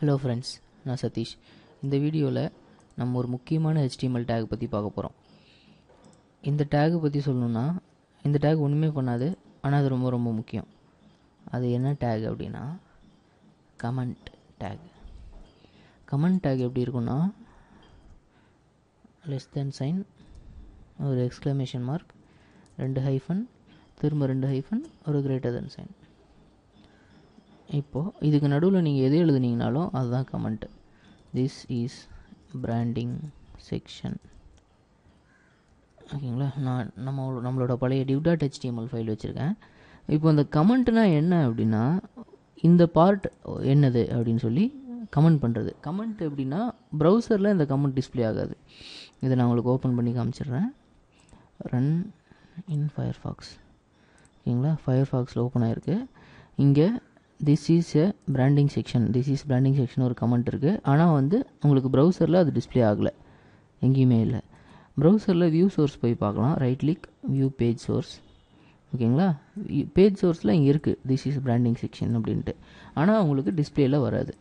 Hello friends, நான் சதீஷ். இந்த வீடியோவில் நம்ம ஒரு முக்கியமான HTML டேக் பற்றி பார்க்க போகிறோம். இந்த டேக் பற்றி சொல்லணுன்னா, இந்த டேக் ஒன்றுமே பண்ணாது, ஆனால் அது ரொம்ப ரொம்ப முக்கியம். அது என்ன டேக் அப்படின்னா கமெண்ட் டேக். கமெண்ட் டேக் எப்படி இருக்குன்னா, லெஸ் தென் சைன், ஒரு எக்ஸ்க்ளமேஷன் மார்க், 2 ஹைஃபன், திரும்ப 2 ஹைஃபன், ஒரு கிரேட்டர் தென் சைன். இப்போது இதுக்கு நடுவில் நீங்கள் எது எழுதுனீங்கனாலும் அதுதான் comment. This is branding section. ஓகேங்களா? நான் நம்மளோட பழைய div.html ஃபைல் வச்சுருக்கேன். இப்போ இந்த கமெண்ட்னா என்ன அப்படின்னா, இந்த பார்ட் என்னது அப்படின்னு சொல்லி கமெண்ட் பண்ணுறது. கமெண்ட் எப்படின்னா, ப்ரௌசரில் இந்த கமெண்ட் டிஸ்பிளே ஆகாது. இதை நான் உங்களுக்கு ஓப்பன் பண்ணி காமிச்சிடுறேன். ரன் இன் ஃபயர்ஃபாக்ஸ். ஓகேங்களா? ஃபயர்ஃபாக்ஸில் ஓப்பன் ஆகிருக்கு. இங்கே this is a branding section, this is branding section ஒரு கமெண்ட் இருக்குது. ஆனால் உங்களுக்கு ப்ரௌசரில் அது டிஸ்பிளே ஆகலை, எங்கேயுமே இல்லை. ப்ரௌசரில் வியூ சோர்ஸ் போய் பார்க்கலாம். Right click, view page source. ஓகேங்களா? பேஜ் சோர்ஸில் இங்கே இருக்குது திஸ் இஸ் பிராண்டிங் செக்ஷன் அப்படின்ட்டு. ஆனால் உங்களுக்கு டிஸ்பிளேயில் வராது.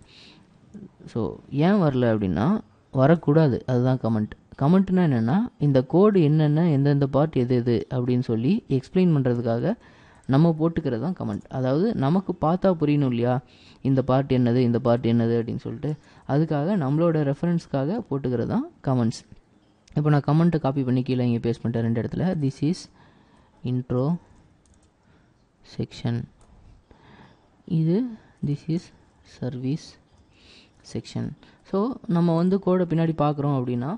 ஸோ ஏன் வரல அப்படின்னா, வரக்கூடாது. அதுதான் கமெண்ட். கமெண்ட்னா என்னென்னா, இந்த கோடு என்னென்ன, எந்தெந்த பார்ட் எது எது அப்படின்னு சொல்லி எக்ஸ்பிளைன் பண்ணுறதுக்காக நம்ம போட்டுக்கிறது தான் கமெண்ட். அதாவது நமக்கு பார்த்தா புரியணும் இல்லையா, இந்த பார்ட் என்னது, இந்த பார்ட் என்னது அப்படின்னு சொல்லிட்டு. அதுக்காக நம்மளோட ரெஃபரன்ஸ்க்காக போட்டுக்கிறது தான் கமெண்ட்ஸ். இப்போ நான் கமெண்ட்டை காப்பி பண்ணி கீழே இங்கே பேஸ்ட் பண்ணிட்டேன் 2 இடத்துல. திஸ் இஸ் இன்ட்ரோ செக்ஷன், இது this is service section. So நம்ம கோடை பின்னாடி பார்க்குறோம் அப்படின்னா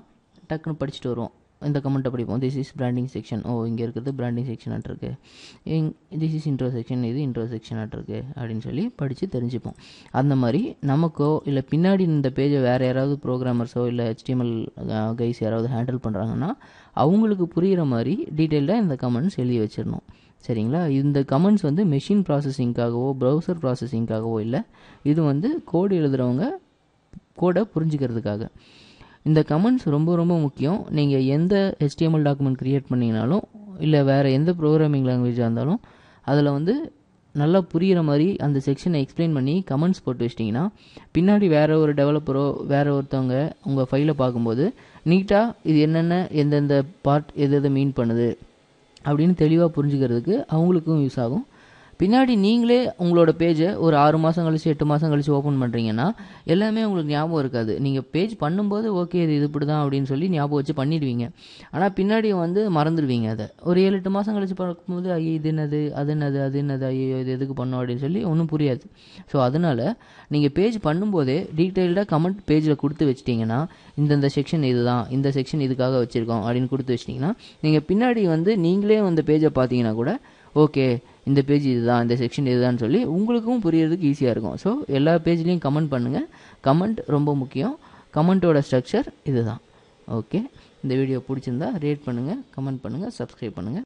டக்குன்னு படிச்சுட்டு வருவோம். இந்த கமெண்ட்டை படிப்போம். This is branding section. இங்கே இருக்கிறது பிராண்டிங் செக்ஷன் ஆட்டிருக்கு. திஸ் இஸ் இன்ட்ரோ செக்ஷன், இது இன்ட்ரோ செக்ஷன் ஆட்டிருக்கு அப்படின்னு சொல்லி படித்து தெரிஞ்சுப்போம். அந்த மாதிரி நமக்கோ இல்லை பின்னாடி இந்த பேஜை வேறு யாராவது ப்ரோக்ராமர்ஸோ இல்லை HTML கைஸ் யாராவது ஹேண்டில் பண்ணுறாங்கன்னா அவங்களுக்கு புரிகிற மாதிரி டீட்டெயில்டாக இந்த கமெண்ட்ஸ் எழுதி வச்சிடணும். சரிங்களா? இந்த கமெண்ட்ஸ் மெஷின் ப்ராசஸிங்காகவோ ப்ரௌசர் ப்ராசஸிங்காகவோ இல்லை. இது கோடு எழுதுகிறவங்க கோடை புரிஞ்சுக்கிறதுக்காக. இந்த கமெண்ட்ஸ் ரொம்ப ரொம்ப முக்கியம். நீங்கள் எந்த HTML டாக்குமெண்ட் க்ரியேட் பண்ணிங்கனாலும் இல்லை வேறு எந்த ப்ரோக்ராமிங் லாங்குவேஜாக இருந்தாலும் அதில் நல்லா புரிகிற மாதிரி அந்த செக்ஷனை எக்ஸ்பிளைன் பண்ணி கமெண்ட்ஸ் போட்டு வச்சிட்டிங்கன்னா பின்னாடி வேறு ஒரு டெவலப்பரோ வேறு ஒருத்தவங்க உங்கள் ஃபைலை பார்க்கும்போது நீட்டாக இது என்னென்ன எந்தெந்த பார்ட் எது எதை மீன் பண்ணுது அப்படின்னு தெளிவாக புரிஞ்சுக்கிறதுக்கு அவங்களுக்கும் யூஸ் ஆகும். பின்னாடி நீங்களே உங்களோட பேஜை ஒரு 6 மாதம் கழிச்சு 8 மாதம் கழிச்சு ஓப்பன் பண்ணுறீங்கன்னா எல்லாமே உங்களுக்கு ஞாபகம் இருக்காது. நீங்கள் பேஜ் பண்ணும்போது ஓகே இது இப்படி தான் அப்படின்னு சொல்லி ஞாபகம் வச்சு பண்ணிடுவீங்க. ஆனால் பின்னாடி மறந்துடுவீங்க. அதை ஒரு 7-8 மாதம் கழிச்சு பார்க்கும்போது ஐயோ இது என்னது, அது என்னது, அது என்னது, ஐயோ இது எதுக்கு பண்ணோம் அப்படின்னு சொல்லி ஒன்றும் புரியாது. ஸோ அதனால் நீங்கள் பேஜ் பண்ணும்போதே டீட்டெயில்டாக கமெண்ட் பேஜில் கொடுத்து வச்சிட்டிங்கன்னா, இந்தந்த செக்ஷன் இது தான், இந்த செக்ஷன் இதுக்காக வச்சுருக்கோம் அப்படின்னு கொடுத்து வச்சிட்டிங்கன்னா நீங்கள் பின்னாடி நீங்களே அந்த பேஜை பார்த்தீங்கன்னா கூட ஓகே இந்த பேஜ் இதுதான், இந்த செக்ஷன் இதுதான் சொல்லி உங்களுக்கும் புரியறதுக்கு ஈஸியாக இருக்கும். ஸோ எல்லா பேஜ்லேயும் கமெண்ட் பண்ணுங்கள். கமெண்ட் ரொம்ப முக்கியம். கமெண்ட்டோட ஸ்ட்ரக்சர் இதுதான். ஓகே, இந்த வீடியோ பிடிச்சிருந்தா ரேட் பண்ணுங்கள், கமெண்ட் பண்ணுங்கள், சப்ஸ்கிரைப் பண்ணுங்கள்.